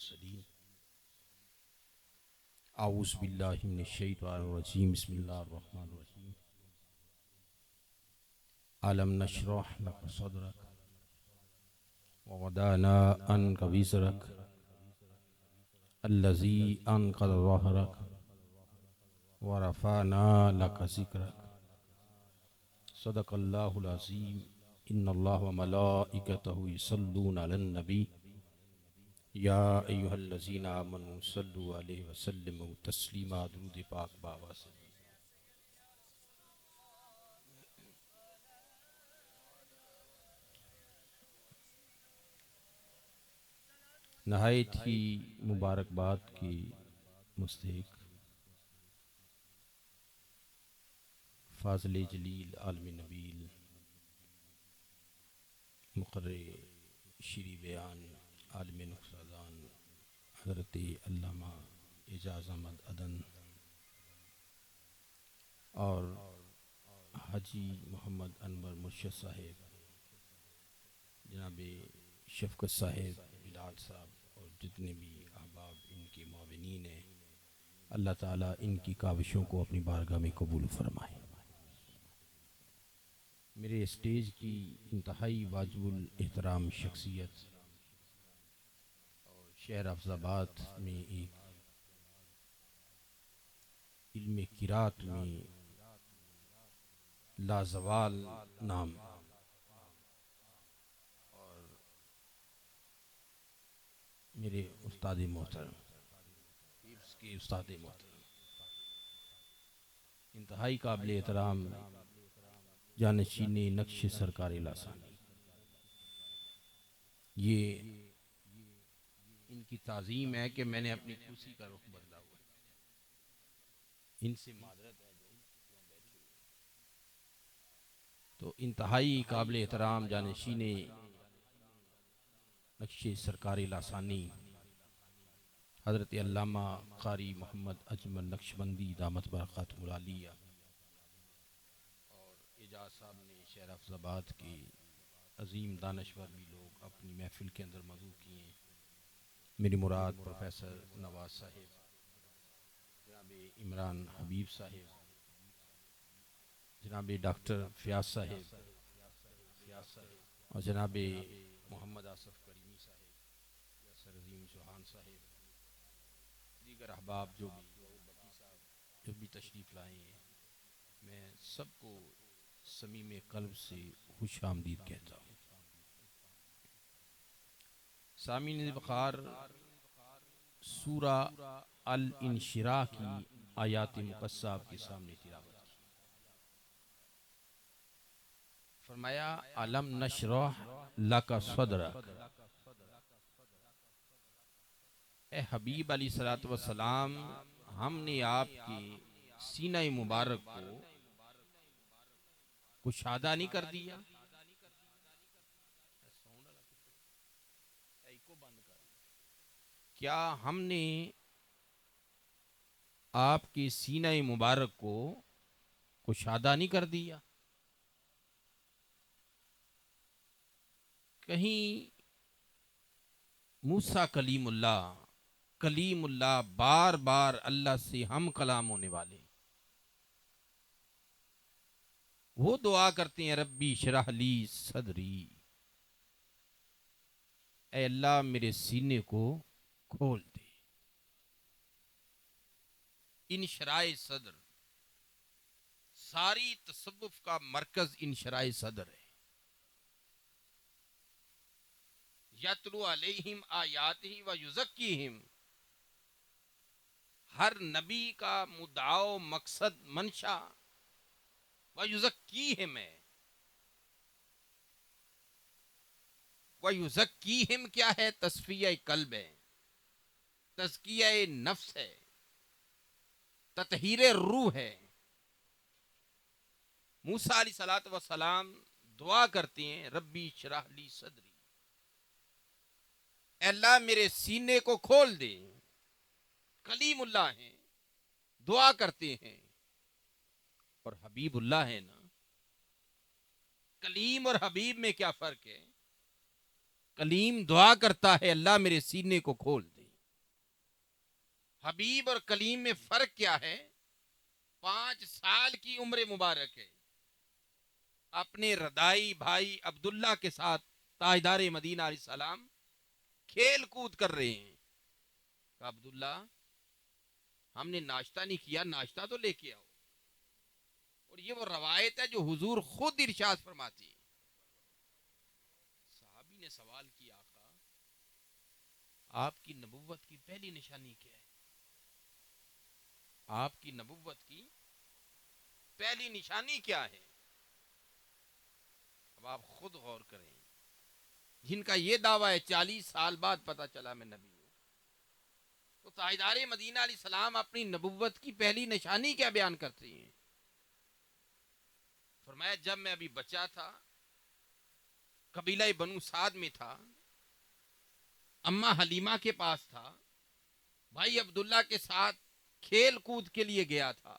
المرسلين اعوذ باللہ من الشیطان الرجیم بسم اللہ الرحمن الرحیم علم نشرح لك صدرك ووضعنا عنك وزرك الذي انقض ظهرك ورفعنا لك ذكرك صدق اللہ العظیم ان اللہ وملائکتہ یصلون علی النبی یا ایہا الذین آمنوا صلوا علیہ وسلموا تسلیما درود پاک بابا سے نہایت ہی مبارکباد کی مستحق فاضل جلیل عالم نبیل مقرر شیریں بیان عالم نقصہ دان حضرت علامہ اعجاز احمد عدن اور حاجی محمد انور مرشد صاحب، جناب شفقت صاحب، بلال صاحب اور جتنے بھی احباب ان کے معاونین ہیں، اللہ تعالیٰ ان کی کاوشوں کو اپنی بارگاہ میں قبول فرمائے۔ میرے اسٹیج کی انتہائی واجب الاحترام شخصیت اور شہر حفظ آباد میں ایک علم قرات میں لازوال نام اور میرے استاد محترم حفظ کے استاد محترم انتہائی قابل احترام جانشین نقش سرکار لاسانی، یہ ان کی تعظیم ہے کہ میں نے اپنی کرسی کا رخ بدلا ہوا ہے، ان سے معذرت ہے جو یہاں بیٹھے ہوئے، تو انتہائی قابل احترام جانشین نقش سرکار لاسانی حضرت علامہ قاری محمد اجمل نقشبندی دامت برکاتہ العالیہ اور اعجاز صاحب نے شہر حفظ آباد کے عظیم دانشور بھی لوگ اپنی محفل کے اندر موضوع کیے ہیں۔ میری مراد پروفیسر نواز صاحب، جناب عمران حبیب صاحب، جناب ڈاکٹر فیاض صاحب اور جناب محمد آصف کریمی صاحب، یاسر عظیم چوہان صاحب، دیگر احباب جو بھی تشریف لائے ہیں، میں سب کو صمیم قلب سے خوش آمدید کہتا ہوں۔ سامعین وقار، سورہ الانشراح کی آیات مقدسہ آپ کے سامنے تلاوت کی۔ فرمایا علم نشرح لک صدرک، اے حبیب علیہ الصلوۃ والسلام، ہم نے آپ کے سینہ مبارک کو کشادہ نہیں کر دیا؟ کیا ہم نے آپ کے سینہ مبارک کو کشادہ نہیں کر دیا؟ کہیں موسیٰ کلیم اللہ بار بار اللہ سے ہم کلام ہونے والے، وہ دعا کرتے ہیں ربی اشرح لی صدری، اے اللہ میرے سینے کو کھول دے۔ انشراح صدر، ساری تصوف کا مرکز انشراح صدر ہے۔ یتلو علیہم آیاتہ ویزکیہم، ہر نبی کا مدعا و مقصد منشا ویزکیہم ہے۔ ویزکیہم کیا ہے؟ تصفیہ قلب ہے، تزکیہ نفس ہے، تطہیر روح ہے۔ موسیٰ علیہ السلام دعا کرتے ہیں ربی اشرح لی صدری، اے اللہ میرے سینے کو کھول دے۔ کلیم اللہ ہیں، دعا کرتے ہیں، اور حبیب اللہ ہے نا۔ کلیم اور حبیب میں کیا فرق ہے؟ کلیم دعا کرتا ہے اللہ میرے سینے کو کھول دے، حبیب اور کلیم میں فرق کیا ہے؟ 5 سال کی عمر مبارک ہے. اپنے ردائی بھائی عبداللہ کے ساتھ تاجدار مدینہ علیہ السلام کھیل کود کر رہے ہیں. کہا عبداللہ ہم نے ناشتہ نہیں کیا، ناشتہ تو لے کے آؤ. اور یہ وہ روایت ہے جو حضور خود ارشاد فرماتی ہے. صحابی نے سوال کیا آقا آپ کی نبوت کی پہلی نشانی کیا ہے؟ آپ کی نبوت کی پہلی نشانی کیا ہے؟ اب آپ خود غور کریں. جن کا یہ دعویٰ ہے 40 سال بعد پتا چلا میں نبی ہوں، تو تاجدار مدینہ علیہ السلام اپنی نبوت کی پہلی نشانی کیا بیان کرتے ہیں؟ فرمایا جب میں ابھی بچہ تھا، قبیلہ بنو سعد میں تھا، اماں حلیمہ کے پاس تھا، بھائی عبداللہ کے ساتھ کھیل کود کے لیے گیا تھا.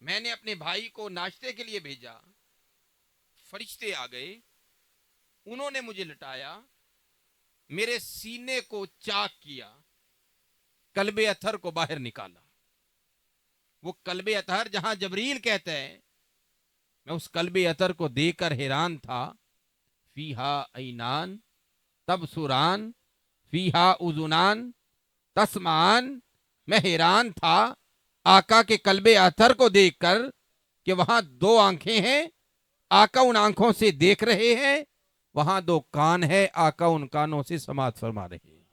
میں نے اپنے بھائی کو ناشتے کے لیے بھیجا، فرشتے آ گئے، انہوں نے مجھے لٹایا، میرے سینے کو چاک کیا، کلب اتھر کو باہر نکالا. وہ کلب اتھر جہاں جبریل کہتا ہے، میں اس کلب اتھر کو دیکھ کر حیران تھا. فیہا عینان تبصران فیہا اذنان تسمعان. میں حیران تھا آقا کے کلب اتھر کو دیکھ کر کہ وہاں 2 آنکھیں ہیں، آقا ان آنکھوں سے دیکھ رہے ہیں، وہاں 2 کان ہے، آقا ان کانوں سے سماعت فرما رہے ہیں.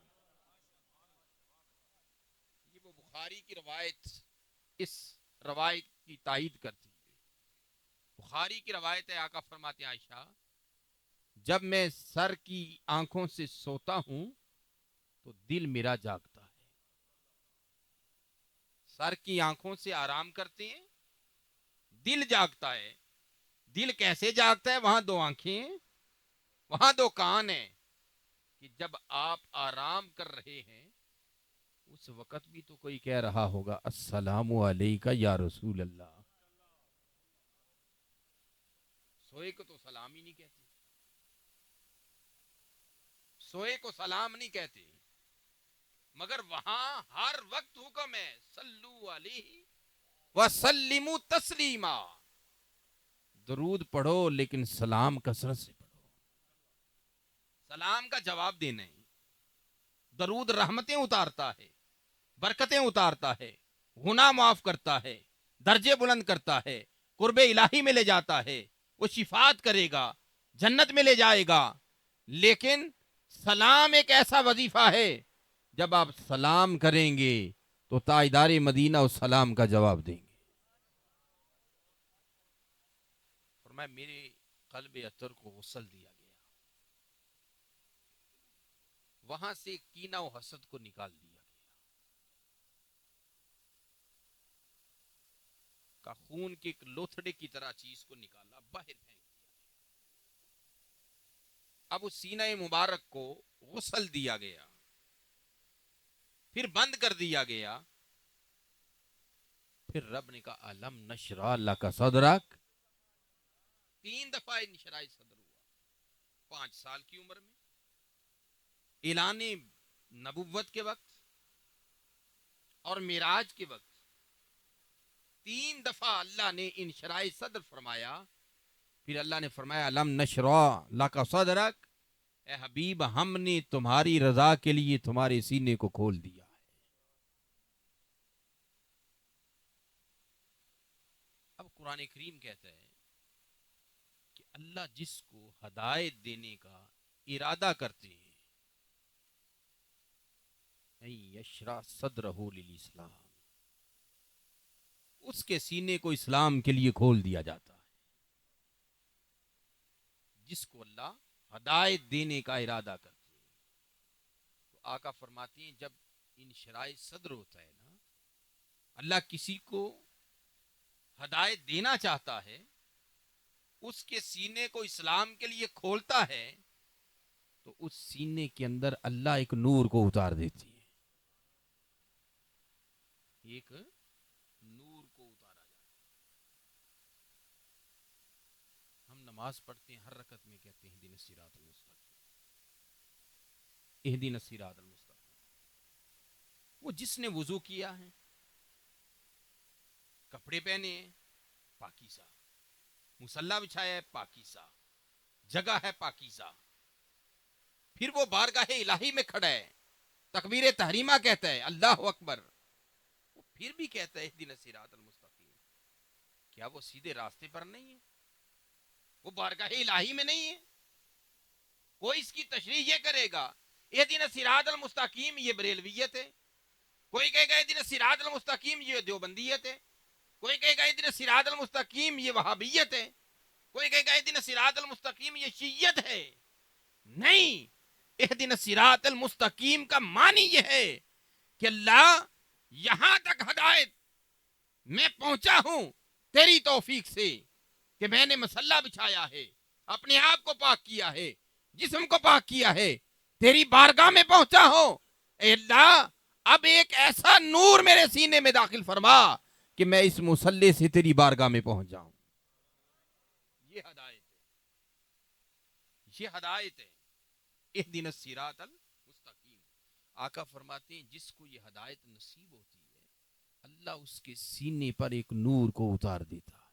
یہ وہ بخاری کی روایت اس روایت کی تائید کرتی ہے. بخاری کی روایت ہے، آقا فرماتے ہیں عائشہ جب میں سر کی آنکھوں سے سوتا ہوں تو دل میرا جاگتا ہے. سر کی آنکھوں سے آرام کرتے ہیں، دل جاگتا ہے. دل کیسے جاگتا ہے؟ وہاں 2 آنکھیں ہیں، وہاں 2 کان ہیں، کہ جب آپ آرام کر رہے ہیں اس وقت بھی تو کوئی کہہ رہا ہوگا السلام علیکہ یا رسول اللہ. سوئے کو تو سلام ہی نہیں کہتے، سوئے کو سلام نہیں کہتے، مگر وہاں ہر وقت حکم ہے صلو علیہ وسلموا تسلیما. درود پڑھو لیکن سلام کثرت سے پڑھو. سلام کا جواب دینا ہے. درود رحمتیں اتارتا ہے، برکتیں اتارتا ہے، گناہ معاف کرتا ہے، درجے بلند کرتا ہے، قرب الہی میں لے جاتا ہے، وہ شفاعت کرے گا، جنت میں لے جائے گا. لیکن سلام ایک ایسا وظیفہ ہے جب آپ سلام کریں گے تو تاجدار مدینہ اس سلام کا جواب دیں گے. فرمایا میرے قلب اطہر کو غسل دیا گیا، وہاں سے کینہ و حسد کو نکال دیا گیا، کا خون کے ایک لوتھڑے کی طرح چیز کو نکالا، باہر پھینک دیا. اب اس سینہ مبارک کو غسل دیا گیا، پھر بند کر دیا گیا. پھر رب نے کہا الم نشرح لک صدرک. 3 دفعہ انشراح صدر ہوا 5 سال کی عمر میں، اعلان نبوت کے وقت اور معراج کے وقت. 3 دفعہ اللہ نے انشراح صدر فرمایا. پھر اللہ نے فرمایا الم نشرح لک صدرک، اے حبیب ہم نے تمہاری رضا کے لیے تمہارے سینے کو کھول دیا ہے. اب قرآن کریم کہتا ہے کہ اللہ جس کو ہدایت دینے کا ارادہ کرتے ہیں یشرح صدرہ للاسلام، اس کے سینے کو اسلام کے لیے کھول دیا جاتا ہے. جس کو اللہ ہدایت دینے کا ارادہ کرتے ہیں. تو آقا فرماتی ہیں جب انشراح صدر ہوتا ہے نا، اللہ کسی کو ہدایت دینا چاہتا ہے، اس کے سینے کو اسلام کے لیے کھولتا ہے، تو اس سینے کے اندر اللہ ایک نور کو اتار دیتی ہے. ایک نور کو اتارا جاتا ہے. ہم نماز پڑھتے ہیں، ہر رکعت میں کہتے ہیں اہدنا الصراط المستقیم، اہدنا الصراط المستقیم. وہ جس نے وضو کیا ہے، کپڑے پہنے ہیں پاکیزہ، مصلی بچھایا ہے پاکیزہ، جگہ ہے پاکیزہ، پھر وہ بارگاہ الہی میں کھڑا ہے، تکبیر تحریمہ کہتا ہے، اللہ اکبر، وہ پھر بھی کہتا ہے اہدنا الصراط المستقیم، کیا وہ سیدھے راستے پر نہیں ہے؟ وہ بارگاہ الہی میں نہیں ہے؟ کوئی اس کی تشریح یہ کرے گا اہدنا الصراط المستقیم یہ بریلویت ہے، کوئی کہے گا اہدنا الصراط المستقیم یہ دیوبندیت ہے، کوئی کہے گا اہدنا الصراط المستقیم یہ وہابیت ہے، کوئی کہے گا اہدنا الصراط المستقیم یہ شیعت ہے. نہیں، اہدنا الصراط المستقیم کا معنی یہ ہے کہ اللہ یہاں تک ہدایت میں پہنچا ہوں تیری توفیق سے کہ میں نے مصلی بچھایا ہے، اپنے آپ کو پاک کیا ہے، جسم کو پاک کیا ہے، تیری بارگاہ میں پہنچا ہوں. اے اللہ اب ایک ایسا نور میرے سینے میں داخل فرما کہ میں اس مصلی سے تیری بارگاہ میں پہنچ جاؤں. یہ ہدایت ہے، یہ ہدایت ہے. اہدنا الصراط المستقیم. آقا فرماتے ہیں جس کو یہ ہدایت نصیب ہوتی ہے اللہ اس کے سینے پر ایک نور کو اتار دیتا ہے.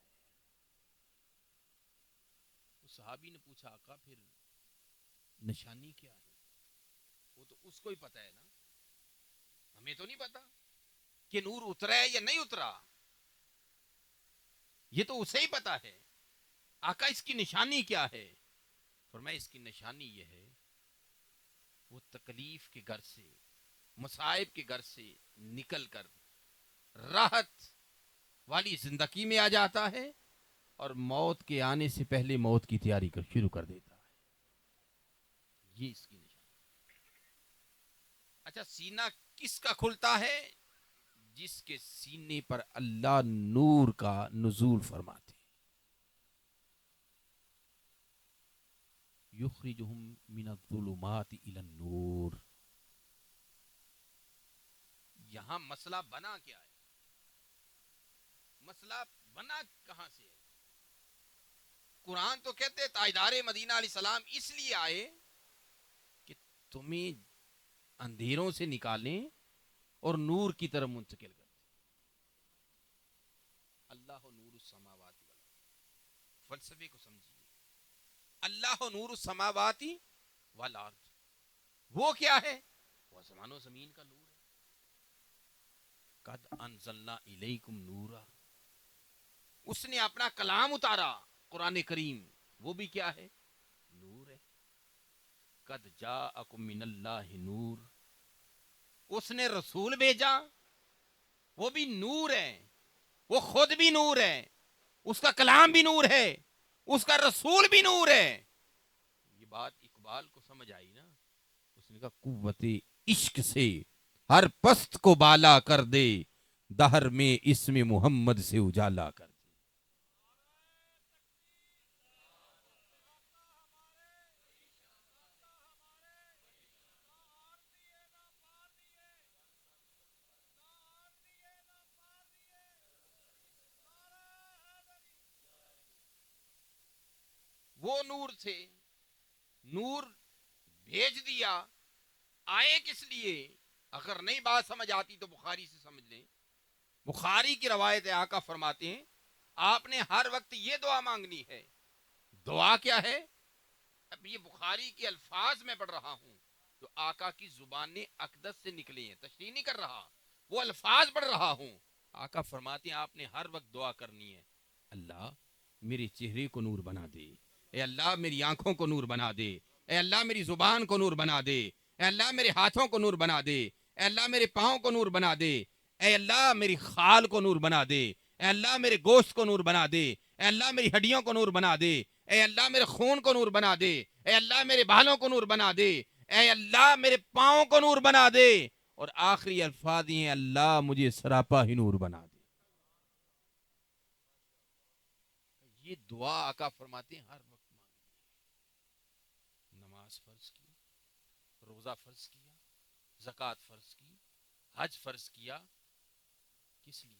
اس صحابی نے پوچھا آقا پھر نشانی کیا ہے؟ وہ تو اس کو ہی پتا ہے نا، ہمیں تو نہیں پتا کہ نور اترا ہے یا نہیں اترا، یہ تو اسے ہی پتا ہے. آقا اس کی نشانی کیا ہے؟ فرمایا اس کی نشانی یہ ہے وہ تکلیف کے گھر سے، مصائب کے گھر سے نکل کر راحت والی زندگی میں آ جاتا ہے اور موت کے آنے سے پہلے موت کی تیاری شروع کر دیتا ہے. یہ اس کی نشانی. اچھا سینہ کس کا کھلتا ہے؟ جس کے سینے پر اللہ نور کا نزول فرماتے. یخرجہم من الظلمات الی النور. یہاں مسئلہ بنا کیا ہے؟ مسئلہ بنا کہاں سے ہے؟ قرآن تو کہتے ہیں تاجدار مدینہ علیہ السلام اس لیے آئے کہ تمہیں اندھیروں سے نکالیں اور نور کی طرف منتقل کریں. اللہ نور السماوات والارض. فلسفے کو سمجھیے. اللہ نور السماوات والارض وہ کیا ہے؟ وہ آسمان و زمین کا نور ہے. قد انزلنا الیکم نورا. اس نے اپنا کلام اتارا قرآن کریم، وہ بھی کیا ہے؟ نور ہے. قد جاءکم من اللہ نور. اس نے رسول بھیجا وہ بھی نور ہے، وہ خود بھی نور ہے، اس کا کلام بھی نور ہے، اس کا رسول بھی نور ہے. یہ بات اقبال کو سمجھ آئی نا؟ اس نے کہا قوت عشق سے ہر پست کو بالا کر دے، دہر میں اسم محمد سے اجالا کر دے. وہ نور تھے، نور بھیج دیا. آئے کس لیے؟ اگر نہیں بات سمجھ آتی تو بخاری سے سمجھ لیں. بخاری کی روایت ہے آقا فرماتے ہیں آپ نے ہر وقت یہ دعا مانگنی ہے. دعا کیا ہے؟ اب یہ بخاری کے الفاظ میں پڑھ رہا ہوں جو آقا کی زبان اقدس سے نکلے ہیں، تشریح نہیں کر رہا، وہ الفاظ پڑھ رہا ہوں. آقا فرماتے ہیں آپ نے ہر وقت دعا کرنی ہے اللہ میرے چہرے کو نور بنا دے، اے اللہ میری آنکھوں کو نور بنا دے، اے اللہ میری زبان کو نور بنا دے، اے اللہ میرے ہاتھوں کو نور بنا دے، اے اللہ میرے پاؤں کو نور بنا دے، اے اللہ میری خال کو نور بنا دے، اے اللہ میرے گوشت کو نور بنا دے، اے اللہ میری ہڈیوں کو نور بنا دے، اے اللہ میرے خون کو نور بنا دے، اے اللہ میرے بالوں کو نور بنا دے، اے اللہ میرے پاؤں کو نور بنا دے. اور آخری الفاظ ہیں اللہ مجھے سراپا ہی نور بنا دے. یہ دعا آقا فرماتے ہیں ہر وقت مانگی. نماز فرض کی، روزہ فرض کیا، زکوٰۃ فرض کی، حج فرض کیا، کس لیے؟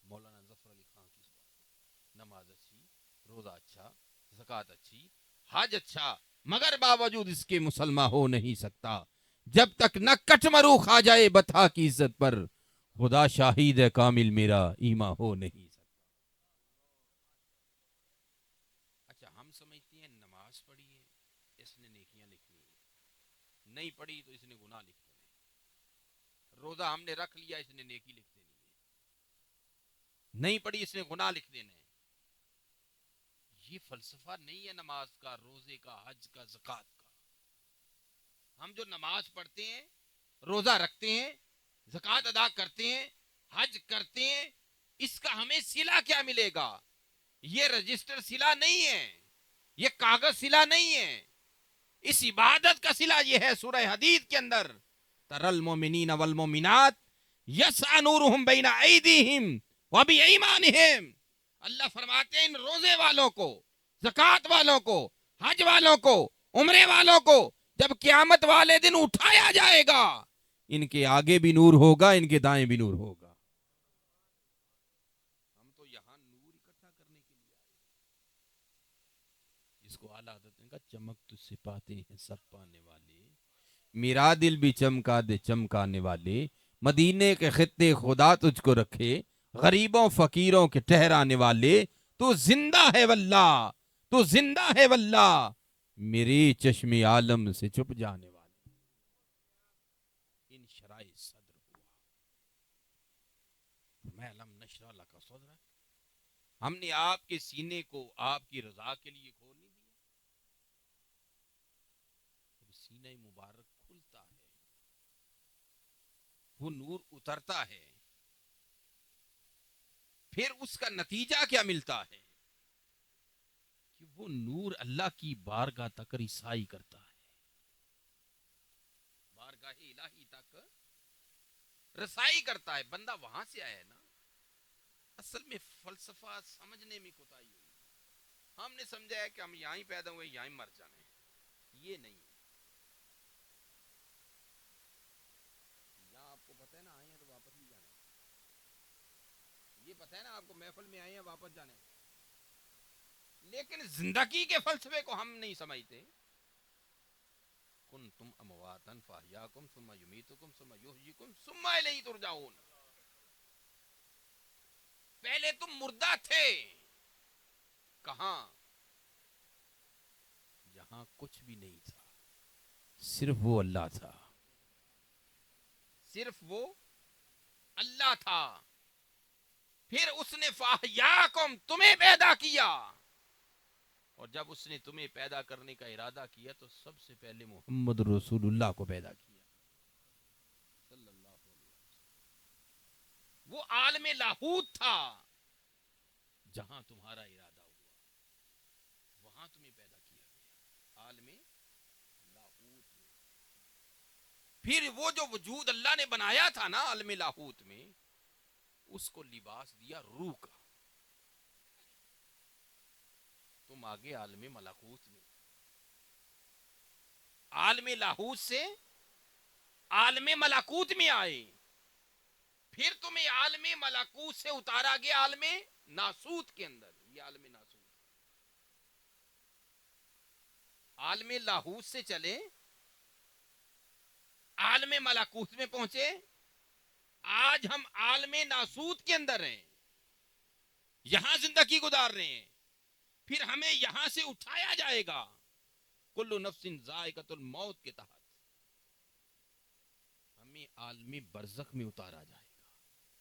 مولانا ظفر علی خان کی زبان. نماز اچھی، روزہ اچھا، زکوٰۃ اچھی، حج اچھا، مگر باوجود اس کے مسلمان ہو نہیں سکتا. جب تک نہ کٹ مرو کھا جائے بتا کی عزت پر، خدا شاہد ہے کامل میرا ایمان ہو نہیں سکتا۔ اچھا ہم سمجھتے ہیں نماز پڑھی ہے اس نے نیکیاں لکھنی ہے، نہیں پڑھی تو اس نے گناہ لکھ دینے، روزہ ہم نے رکھ لیا اس نے نیکی لکھ دینی ہے، نہیں پڑھی اس نے گناہ لکھ دینے ہیں۔ یہ فلسفہ نہیں ہے نماز کا، روزے کا، حج کا، زکوٰۃ کا۔ ہم جو نماز پڑھتے ہیں، روزہ رکھتے ہیں، زکوٰۃ ادا کرتے ہیں، حج کرتے ہیں، اس کا ہمیں صلہ کیا ملے گا؟ یہ رجسٹر صلہ نہیں ہے، یہ کاغذ صلہ نہیں ہے، اس عبادت کا صلہ یہ ہے۔ سورہ حدید کے اندر تر المؤمنین والمؤمنات یسعی نورہم بین ایدیہم وبایمانہم، اللہ فرماتے ہیں ان روزے والوں کو، زکوٰۃ والوں کو، حج والوں کو، عمرے والوں کو جب قیامت والے دن اٹھایا جائے گا، ان کے آگے بھی نور ہوگا، ان کے دائیں بھی نور ہوگا۔ ہم تو یہاں نور اکٹھا کرنے کے لیے آئے، جس کو اعلیٰ حضرت نے کہا چمک تجھ سے پاتے ہیں سب پانے والے، میرا دل بھی چمکا دے چمکانے والے، مدینے کے خطے خدا تجھ کو رکھے، غریبوں فقیروں کے ٹھہرانے والے، تو زندہ ہے واللہ، تو زندہ ہے واللہ، میرے چشم عالم سے چھپ جانے والے۔ ان شرائع صدر ہوا، میں علم نشرح لک صدرک، ہم نے آپ کے سینے کو آپ کی رضا کے لیے کھول نہیں دیا۔ جب سینہ مبارک کھلتا ہے، وہ نور اترتا ہے، پھر اس کا نتیجہ کیا ملتا ہے کہ وہ نور اللہ کی بارگاہ تک رسائی کرتا ہے، بارگاہ الہی تک رسائی کرتا ہے۔ بندہ وہاں سے آیا ہے نا، اصل میں فلسفہ سمجھنے میں کوتاہی ہوئی، ہم نے سمجھا ہے کہ ہم یہاں ہی پیدا ہوئے یہاں ہی مر جانے ہیں، یہ نہیں ہے۔ یہاں آپ کو پتہ ہے نا آئے ہیں تو واپس بھی جانا ہے، یہ پتہ ہے نا آپ کو محفل میں آئے ہیں واپس جانے ہیں، لیکن زندگی کے فلسفے کو ہم نہیں سمجھتے۔ کنتم امواتا فاحیاکم ثم یمیتکم ثم یحییکم ثم الیہ ترجعون، پہلے تم مردہ تھے، کہاں؟ جہاں کچھ بھی نہیں تھا، صرف وہ اللہ تھا، صرف وہ اللہ تھا، پھر اس نے فاحیاکم تمہیں پیدا کیا، اور جب اس نے تمہیں پیدا کرنے کا ارادہ کیا تو سب سے پہلے محمد رسول اللہ کو پیدا کیا صلی اللہ علیہ وسلم۔ وہ عالم لاہوت تھا، جہاں تمہارا ارادہ ہوا وہاں تمہیں پیدا کیا گیا، عالم لاہوت میں۔ پھر وہ جو وجود اللہ نے بنایا تھا نا عالم لاہوت میں، اس کو لباس دیا روح کا، تم آگے عالم ملکوت میں، عالم لاہوت سے عالم ملکوت میں آئے، پھر تمہیں عالم ملکوت سے اتارا گیا عالم ناسوت کے اندر، یہ عالم ناسوت، عالم لاہوت سے چلے عالم ملکوت میں پہنچے، آج ہم عالم ناسوت کے اندر ہیں، یہاں زندگی گزار رہے ہیں، پھر ہمیں یہاں سے اٹھایا جائے گا، کل نفس ذائقۃ الموت کے تحت ہمیں عالم برزخ میں اتارا جائے گا،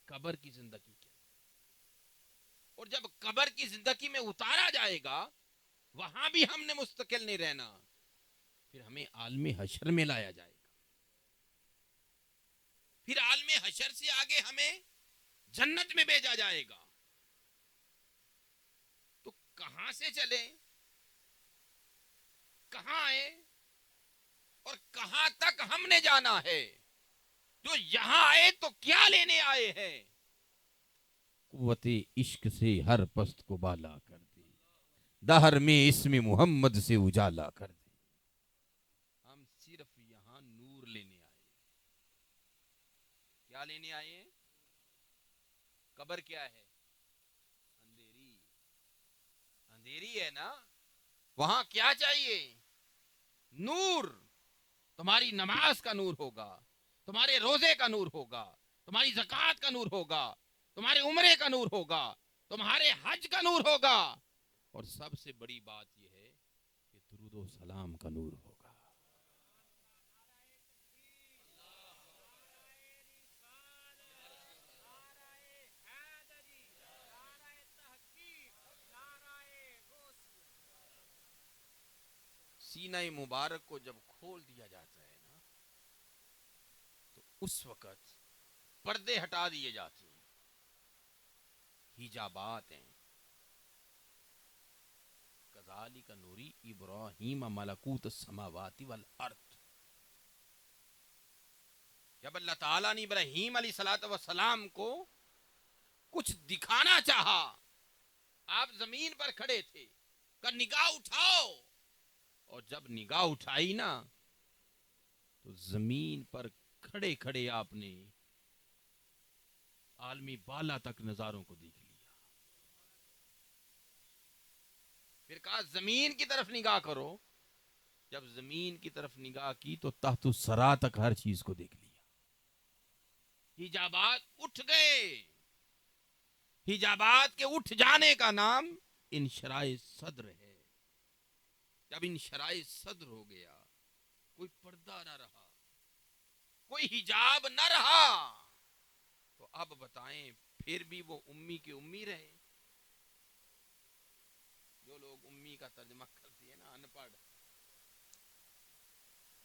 قبر کی زندگی کے اندر، اور جب قبر کی زندگی میں اتارا جائے گا وہاں بھی ہم نے مستقل نہیں رہنا، پھر ہمیں عالم حشر میں لایا جائے گا، پھر عالم حشر سے آگے ہمیں جنت میں بھیجا جائے گا۔ تو کہاں سے چلیں، کہاں آئے اور کہاں تک ہم نے جانا ہے؟ جو یہاں آئے تو کیا لینے آئے ہیں؟ قوت عشق سے ہر پست کو بالا کر دے، دہر میں اسم محمد سے اجالا کر دے۔ ہم صرف یہاں نور لینے آئے، کیا لینے آئے ہیں؟ قبر کیا ہے؟ اندھیری، اندھیری ہے نا، وہاں کیا چاہیے؟ نور۔ تمہاری نماز کا نور ہوگا، تمہارے روزے کا نور ہوگا، تمہاری زکوٰۃ کا نور ہوگا، تمہارے عمرے کا نور ہوگا، تمہارے حج کا نور ہوگا، اور سب سے بڑی بات یہ ہے کہ درود و سلام کا نور ہوگا۔ سینہ مبارک کو جب کھول دیا جاتا ہے نا، تو اس وقت پردے ہٹا دیے جاتے ہیں، حجابات ہیں۔ کذالک نوری ابراہیم ملکوت السماوات والارض۔ جب اللہ تعالیٰ نے ابراہیم علیہ الصلوۃ والسلام کو کچھ دکھانا چاہا، آپ زمین پر کھڑے تھے، کہ نگاہ اٹھاؤ، اور جب نگاہ اٹھائی نا تو زمین پر کھڑے کھڑے آپ نے عالمی بالا تک نظاروں کو دیکھ لیا۔ پھر کہا زمین کی طرف نگاہ کرو، جب زمین کی طرف نگاہ کی تو تحت الثری تک ہر چیز کو دیکھ لیا۔ حجابات اٹھ گئے۔ حجابات کے اٹھ جانے کا نام انشراح صدر ہے۔ جب انشراح صدر ہو گیا، کوئی پردہ نہ رہا، کوئی حجاب نہ رہا، تو اب بتائیں پھر بھی وہ امی کے امی رہے؟ جو لوگ امی کا ترجمہ کرتی ہے نا، ان پڑھ،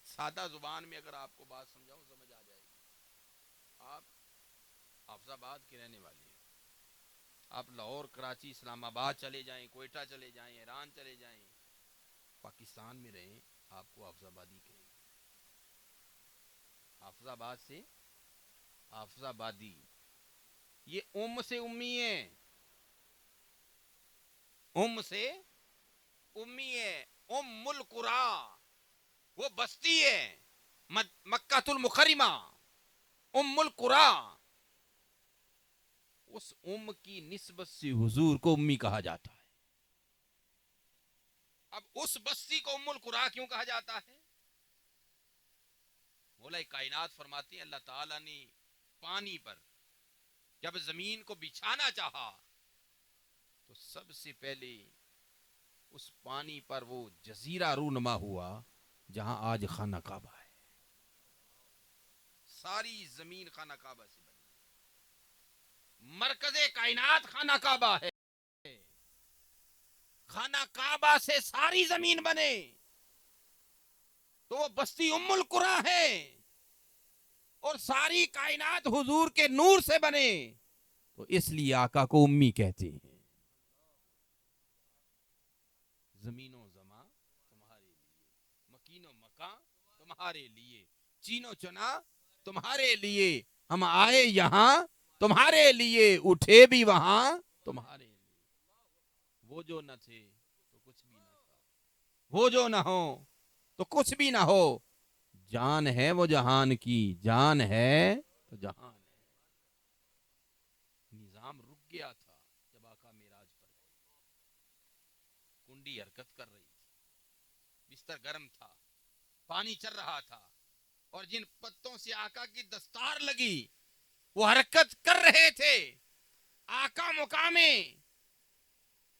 سادہ زبان میں اگر آپ کو بات سمجھاؤں سمجھ آ جائے گی۔ آپ حافظ آباد کے رہنے والے ہیں، آپ لاہور، کراچی، اسلام آباد چلے جائیں، کوئٹہ چلے جائیں، ایران چلے جائیں، پاکستان میں رہیں، آپ کو حافظ آبادی کہیں گے۔ حافظ آباد سے حافظ آبادی، یہ ام سے امی ہے، ام سے امی ہے، ام القرا، وہ بستی ہے مکہ المکرمہ، ام القرا۔ اس ام کی نسبت سے حضور کو امی کہا جاتا ہے۔ اب اس بستی کو ام القرا کیوں کہا جاتا ہے؟ مولا کائنات فرماتے ہیں اللہ تعالیٰ نے پانی پر جب زمین کو بچھانا چاہا تو سب سے پہلے اس پانی پر وہ جزیرہ رونما ہوا جہاں آج خانہ کعبہ ہے۔ ساری زمین خانہ کعبہ سے بنی، مرکز کائنات خانہ کعبہ ہے۔ خانہ کعبہ سے ساری زمین بنے تو وہ بستی ام القرا ہے، اور ساری کائنات حضور کے نور سے بنے تو اس لیے آقا کو امی کہتے ہیں۔ زمین و زمان تمہارے لیے، مکین و مکان تمہارے لیے، چین و چنا تمہارے لیے، ہم آئے یہاں تمہارے لیے، اٹھے بھی وہاں تمہارے لیے۔ وہ جو نہ تھے تو کچھ بھی نہ تھا، وہ جو نہ ہو تو کچھ بھی نہ ہو، جان ہے وہ جہان کی، جان ہے تو جہان ہے۔ نظام رک گیا تھا جب آقا معراج پر گئے، کنڈی حرکت کر رہی تھی، بستر گرم تھا، پانی چل رہا تھا، اور جن پتوں سے آقا کی دستار لگی وہ حرکت کر رہے تھے۔ آقا مقام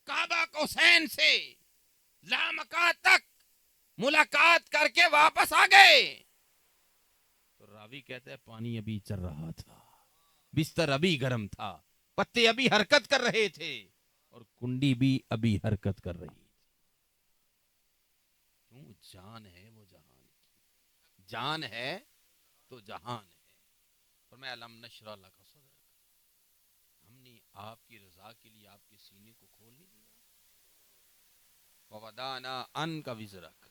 کعبہ قوسین سے لامکہ تک ملاقات کر کے واپس آ گئے تو راوی کہتا ہے پانی ابھی چل رہا تھا، بستر ابھی گرم تھا، پتے ابھی حرکت کر رہے تھے، اور کنڈی بھی ابھی حرکت کر رہی تھی۔ کیوں؟ جان ہے وہ جہان کی، جان ہے تو جہان ہے۔ اور میں علم نشرح لک صدرک، ہم نے آپ کی رضا کے لیے آپ کے سینے کو کھول نہیں دیا۔ وَوَضَعْنَا عَنْكَ وِزْرَكَ،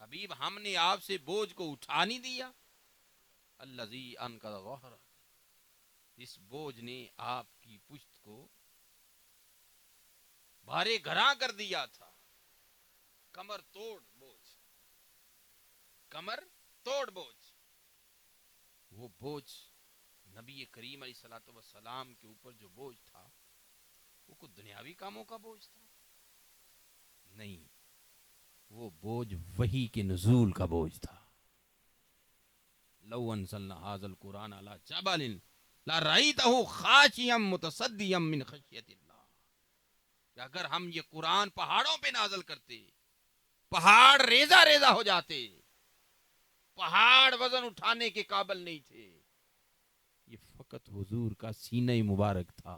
حبیب ہم نے آپ سے بوجھ کو اٹھا نہیں دیا۔ الَّذِي أَنْقَضَ ظَهْرَكَ، اس بوجھ نے آپ کی پشت کو بھارے گھراں کر دیا تھا۔ کمر توڑ بوجھ، کمر توڑ بوجھ، وہ بوجھ نبی کریم علیہ الصلوۃ والسلام کے اوپر جو بوجھ تھا وہ کوئی دنیاوی کاموں کا بوجھ تھا؟ نہیں، وہ بوجھ وحی کے نزول کا بوجھ تھا۔ لو انزلنا هذا القرآن على جبل لرأيته خاشعا متصدعا من خشیت اللہ، کہ اگر ہم یہ قرآن پہاڑوں پہ نازل کرتے، پہاڑ ریزہ ریزہ ہو جاتے، پہاڑ وزن اٹھانے کے قابل نہیں تھے. یہ فقط حضور کا سینہ مبارک تھا،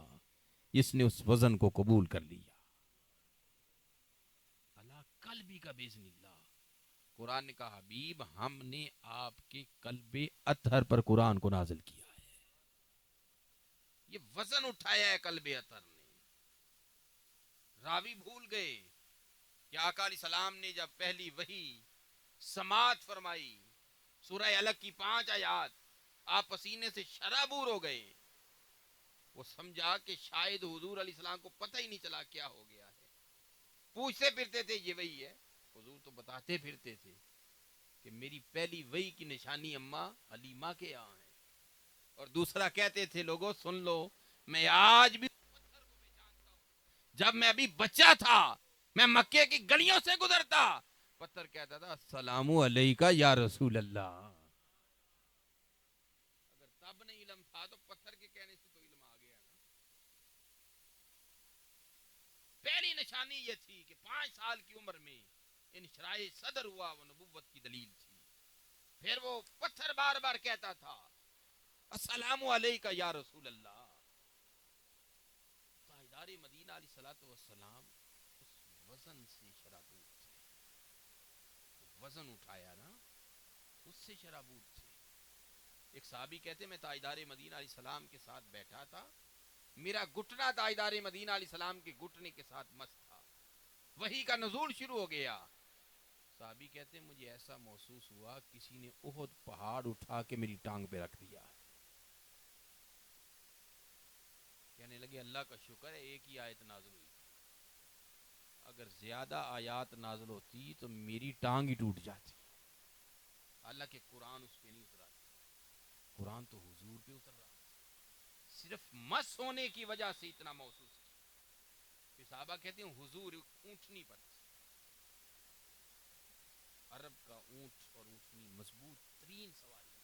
اس نے اس وزن کو قبول کر لیا. اللہ قلبی کا باذن اللہ. قرآن نے کہا حبیب ہم نے آپ کے قلب اطہر پر قرآن کو نازل کیا ہے. یہ وزن اٹھایا ہے قلب اطہر نے. راوی بھول گئے کہ آقا علیہ السلام نے جب پہلی وحی سماعت فرمائی، سورہ علق کی 5 آیات، آپ پسینے سے شرابور ہو گئے. وہ سمجھا کہ شاید حضور علیہ السلام کو پتہ ہی نہیں چلا کیا ہو گیا ہے. پوچھتے پھرتے تھے یہ وہی ہے. حضور تو بتاتے پھرتے تھے کہ میری پہلی وحی کی نشانی اماں حلیمہ کے یہاں ہے. اور دوسرا کہتے تھے لوگوں سن لو، میں آج بھی پتھر کو پہچانتا ہوں. جب میں ابھی بچہ تھا میں مکے کی گلیوں سے گزرتا، پتھر کہتا تھا السلام علیکہ یا رسول اللہ. اگر تب نہیں علم تھا تو پتھر کے کہنے سے تو علم آ گیا نا. پہلی نشانی یہ تھی کہ 5 سال کی عمر میں انشراح صدر ہوا، وہ نبوت کی دلیل تھی. پھر وہ پتھر بار بار کہتا تھا السلام علیکہ یا رسول اللہ. تاجدار مدینہ علیہ الصلوۃ والسلام اس وزن سے شرابور تھے. وزن اٹھایا نا، اس سے شرابور تھے. ایک صحابی کہتے میں تاجدار مدینہ علیہ السلام کے ساتھ بیٹھا تھا، میرا گھٹنا تاجدار مدینہ علیہ السلام کے گھٹنے کے ساتھ مست تھا. وحی کا نزول شروع ہو گیا. صحابی کہتے ہیں مجھے ایسا محسوس ہوا کسی نے احد پہاڑ اٹھا کے میری ٹانگ پہ رکھ دیا ہے. کہنے لگے اللہ کا شکر ہے ایک ہی آیت نازل ہوئی تھی، اگر زیادہ آیات نازل ہوتی تو میری ٹانگ ہی ٹوٹ جاتی. حالانکہ قرآن اس پہ نہیں اترا تھا، قرآن تو حضور پہ اتر رہا تھا. صرف مس ہونے کی وجہ سے اتنا محسوس کیا. پھر صحابہ کہتے ہیں حضور اونٹنی پر تھے. عرب کا اونٹ اور اونٹنی مضبوط ترین سواری.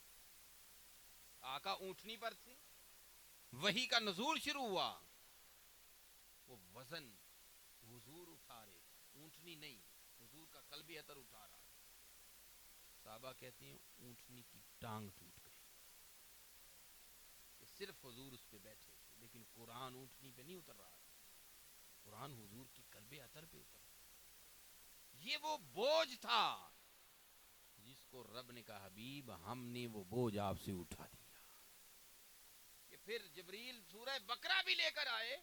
آقا اونٹنی پر تھے، وحی کا نزول شروع ہوا، وہ وزن حضور اٹھا رہے تھے، اونٹنی نہیں. حضور کا قلب اطہر اٹھا رہا تھا. صحابہ کہتے ہیں اونٹنی کی ٹانگ ٹوٹ گئی کہ صرف حضور اس پہ بیٹھے تھے، لیکن قرآن اونٹنی پہ نہیں اتر رہا تھا، قرآن حضور کے قلب اطہر پہ اتر رہا تھا. یہ وہ بوجھ تھا جس کو رب نے کہا حبیب ہم نے وہ بوجھ آپ سے اٹھا دیا. کہ پھر جبریل سورہ بقرہ بھی لے کر آئے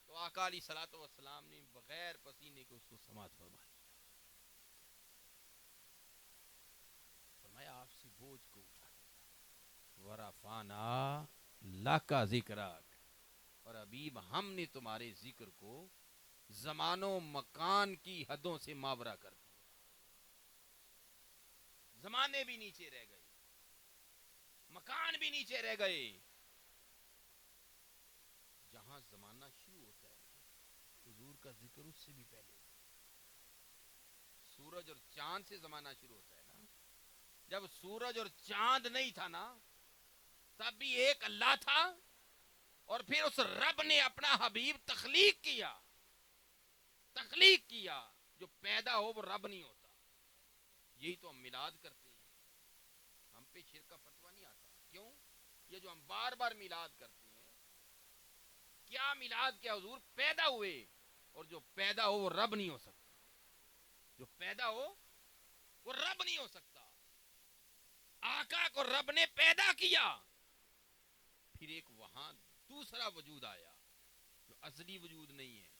تو آقا علیہ الصلوۃ والسلام نے بغیر پسینے کے اس کو سماعت فرما لیا. فرمایا آپ سے بوجھ کو اٹھا دیا. ورفعنا لک ذکرک، اور حبیب ہم نے تمہارے ذکر کو زمان و مکان کی حدوں سے ماورا کر دیا. زمانے بھی نیچے رہ گئے، مکان بھی نیچے رہ گئے. جہاں زمانہ شروع ہوتا ہے حضور کا ذکر اس سے بھی پہلے ہوتا ہے. سورج اور چاند سے زمانہ شروع ہوتا ہے نا. جب سورج اور چاند نہیں تھا نا تب بھی ایک اللہ تھا، اور پھر اس رب نے اپنا حبیب تخلیق کیا. تخلیق کیا، جو پیدا ہو وہ رب نہیں ہوتا. یہی تو ہم میلاد کرتے ہیں. ہم پہ شرک کا فتویٰ نہیں آتا. کیوں؟ یہ جو ہم بار بار میلاد کرتے ہیں، کیا میلاد کیا حضور پیدا ہوئے، اور جو پیدا ہو وہ رب نہیں ہو سکتا. جو پیدا ہو وہ رب نہیں ہو سکتا. آقا کو رب نے پیدا کیا، پھر ایک وہاں دوسرا وجود آیا جو ازلی وجود نہیں ہے،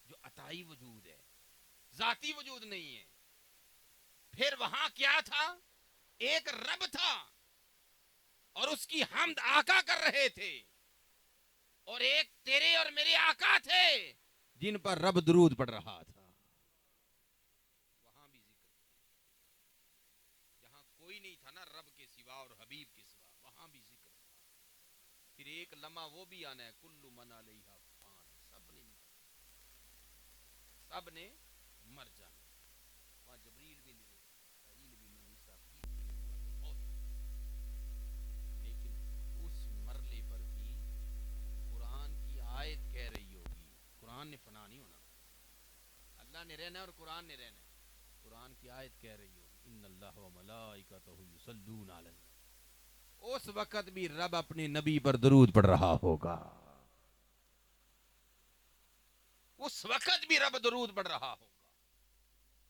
جو عطائی وجود ہے، ذاتی وجود نہیں ہے. پھر وہاں کیا تھا؟ ایک رب تھا اور اس کی حمد آقا کر رہے تھے، اور ایک تیرے اور میرے آقا تھے جن پر رب درود پڑھ رہا تھا. وہاں بھی ذکر جہاں کوئی نہیں تھا نا رب کے سوا اور حبیب کے سوا، وہاں بھی ذکر تھا. پھر ایک لمحہ وہ بھی آنا ہے کل من علیہا فان، سب نے مر جانا. وہاں جبریل بھی نہیں، اسرائیل بھی نہیں، اسرافیل بھی نہیں. نے رہنا ہے اور قرآن نے رہنا ہے. قرآن کی آیت کہہ رہی ہو ان اللہ و ملائکتہ یصلون علی النبی، اس وقت بھی رب اپنے نبی پر درود پڑھ رہا ہوگا. اس وقت بھی رب درود پڑھ رہا ہوگا.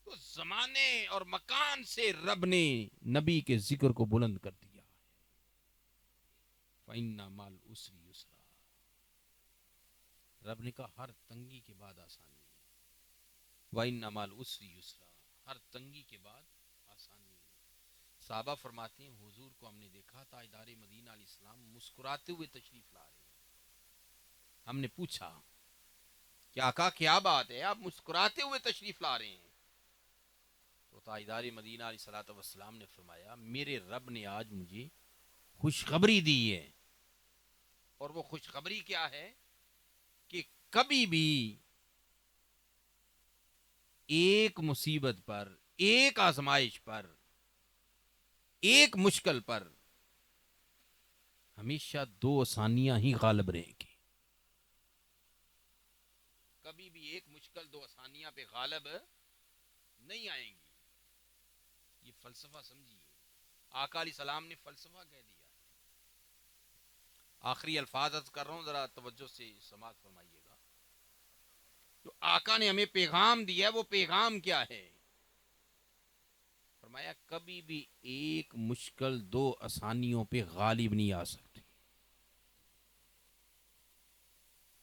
تو زمانے اور مکان سے رب نے نبی کے ذکر کو بلند کر دیا ہے. فَإِنَّ مَعَ الْعُسْرِ يُسْرًا، رب نے کہا ہر تنگی کے بعد آسانی ہے. وَإِنَّ مَعَ الْعُسْرِ يُسْرًا، ہر تنگی کے بعد آسانی ہے. صحابہ فرماتے ہیں حضور کو ہم نے دیکھا تاجدار مدینہ علیہ السلام مسکراتے ہوئے تشریف لا رہے ہیں. ہم نے پوچھا کہ آقا کیا بات ہے آپ مسکراتے ہوئے تشریف لا رہے ہیں؟ تو تاجدار مدینہ علیہ السلام نے فرمایا میرے رب نے آج مجھے خوشخبری دی ہے. اور وہ خوشخبری کیا ہے کہ کبھی بھی ایک مصیبت پر، ایک آزمائش پر، ایک مشکل پر ہمیشہ دو آسانیاں ہی غالب رہیں گی. کبھی بھی ایک مشکل دو آسانیاں پہ غالب نہیں آئیں گی. یہ فلسفہ سمجھیے. آقا علیہ السلام نے فلسفہ کہہ دیا. آخری الفاظ عرض کر رہا ہوں، ذرا توجہ سے سماعت فرمائیے گا. جو آقا نے ہمیں پیغام دیا ہے وہ پیغام کیا ہے؟ فرمایا کبھی بھی ایک مشکل دو آسانیوں پہ غالب نہیں آ سکتی.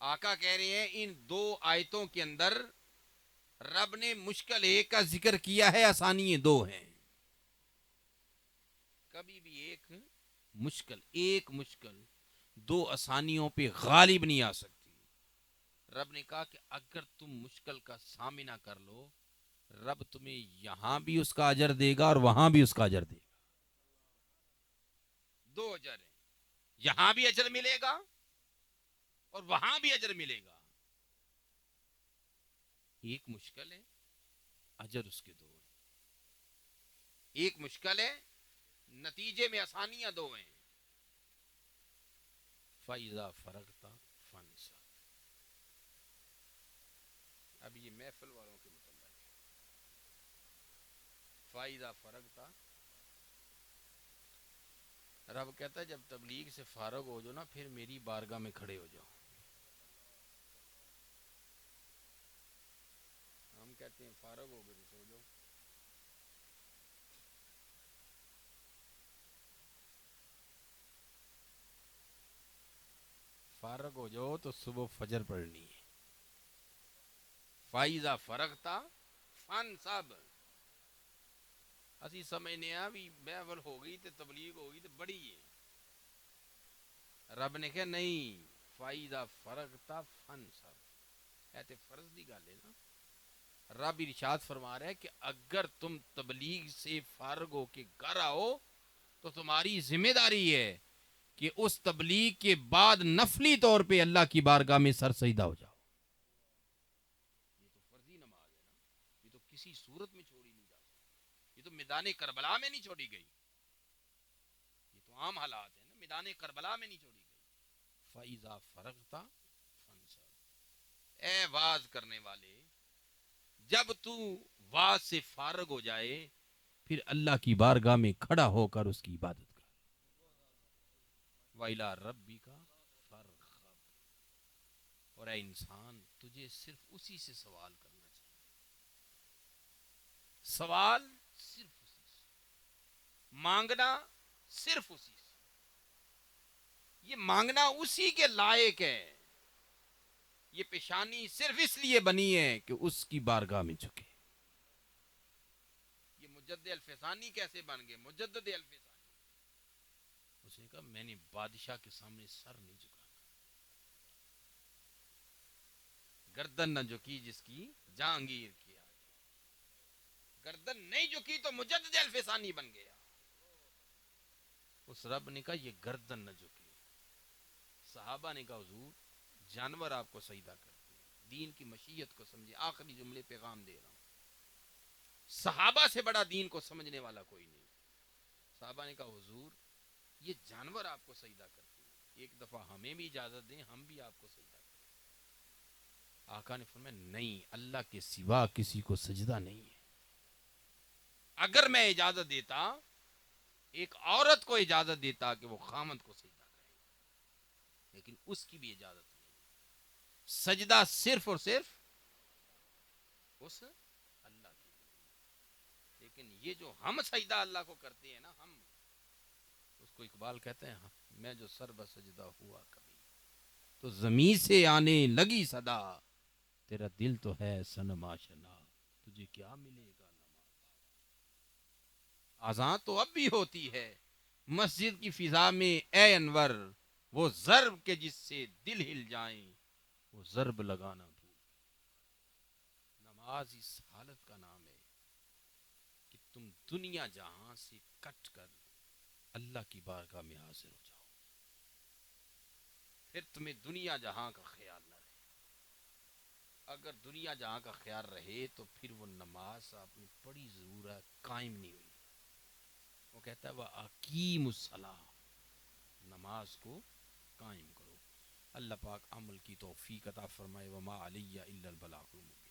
آقا کہہ رہے ہیں ان دو آیتوں کے اندر رب نے مشکل ایک کا ذکر کیا ہے، آسانی دو ہیں. کبھی بھی ایک مشکل دو آسانیوں پہ غالب نہیں آ سکتی. رب نے کہا کہ اگر تم مشکل کا سامنا کر لو رب تمہیں یہاں بھی اس کا اجر دے گا اور وہاں بھی اس کا اجر دے گا. دو اجر ہیں، یہاں بھی اجر ملے گا اور وہاں بھی اجر ملے گا. ایک مشکل ہے، اجر اس کے دو ہیں. ایک مشکل ہے، نتیجے میں آسانیاں دو ہیں. فَإِذَا فَرَغْتَ فَانْصَبْ، اب یہ محفل والوں کے متعلق ہے. فَإِذَا فَرَغْتَ، رب کہتا ہے جب تبلیغ سے فارغ ہو جاؤ نا پھر میری بارگاہ میں کھڑے ہو جاؤ. ہم کہتے ہیں فارغ ہو گئے تو سو جاؤ. فارغ ہو جاؤ تو صبح فجر پڑھنی ہے. فائزہ فرغتا فن سب اسی سمجھنے بھی محفل ہو گئی تو تبلیغ ہو گئی تو بڑی ہے. رب نے کہا نہیں، فائزہ فرغتا فن سب ایتے فرض دی گل ہے نا. رب ارشاد فرما رہا ہے کہ اگر تم تبلیغ سے فارغ ہو کے گھر آؤ تو تمہاری ذمہ داری ہے کہ اس تبلیغ کے بعد نفلی طور پہ اللہ کی بارگاہ میں سر سجدہ ہو جاؤ. یہ تو فرضی نماز ہے نا، یہ تو کسی صورت میں چھوڑی نہیں جا سکتی. یہ تو میدان کربلا میں نہیں چھوڑی گئی. یہ تو عام حالات ہیں نا، میدان کربلا میں نہیں چھوڑی گئی. فَإِذَا فَرَغْتَ فَانْصَبْ، اے واز کرنے والے جب تو واز سے فارغ ہو جائے پھر اللہ کی بارگاہ میں کھڑا ہو کر اس کی عبادت کر. وَإِلَىٰ رَبِّكَ فَارْغَب، اور اے انسان تجھے صرف اسی سے سوال کرنا چاہیے. سوال صرف اسی سے، مانگنا صرف اسی سے. یہ مانگنا اسی کے لائق ہے. یہ پیشانی صرف اس لیے بنی ہے کہ اس کی بارگاہ میں جھکے. یہ مجدد الفسانی کیسے بن گئے؟ مجدد الفسانی اس نے کہا میں نے بادشاہ کے سامنے سر نہیں جھکانا. گردن نہ جھکی جس کی جہانگیر کی آگے. گردن نہیں جھکی تو مجدد الفسانی بن گیا. اس رب نے کہا یہ گردن نہ جھکے. صحابہ نے کہا حضور جانور آپ کو سجدہ کرتے ہیں. دین کی مشیت کو سمجھے. آخری جملے پیغام دے رہا ہوں. صحابہ سے بڑا دین کو سمجھنے والا کوئی نہیں. صحابہ نے کہا حضور یہ جانور آپ کو سجدہ کرتے ہیں، ایک دفعہ ہمیں بھی اجازت دیں ہم بھی آپ کو سجدہ کریں. آقا نے فرمایا نہیں، اللہ کے سوا کسی کو سجدہ نہیں ہے۔ اگر میں اجازت دیتا، ایک عورت کو اجازت دیتا کہ وہ خامند کو سجدہ کرے، لیکن اس کی بھی اجازت نہیں۔ سجدہ صرف اور صرف اس اللہ کی۔ لیکن یہ جو ہم سجدہ اللہ کو کرتے ہیں نا، ہم اس کو اقبال کہتے ہیں، میں جو سر بسجدہ ہوا کبھی تو زمین سے آنے لگی صدا، تیرا دل تو ہے صنم آشنا، تجھے کیا ملے گا نماز۔ اذان تو اب بھی ہوتی ہے مسجد کی فضا میں اے انور، وہ ضرب کے جس سے دل ہل جائیں، وہ ضرب لگانا بھول۔ نماز اس حالت کا نام ہے کہ تم دنیا جہاں سے کٹ کر اللہ کی بارگاہ میں حاضر ہو جاؤ، پھر تمہیں دنیا جہاں کا خیال نہ رہے۔ اگر دنیا جہاں کا خیال رہے تو پھر وہ نماز آپ نے پڑھی ضرور ہے، قائم نہیں ہوئی۔ وہ کہتا ہے وہ اقیم الصلاۃ، نماز کو قائم کرو۔ اللہ پاک عمل کی توفیق عطا فرمائے۔ وما علی الا البلاغ المبین۔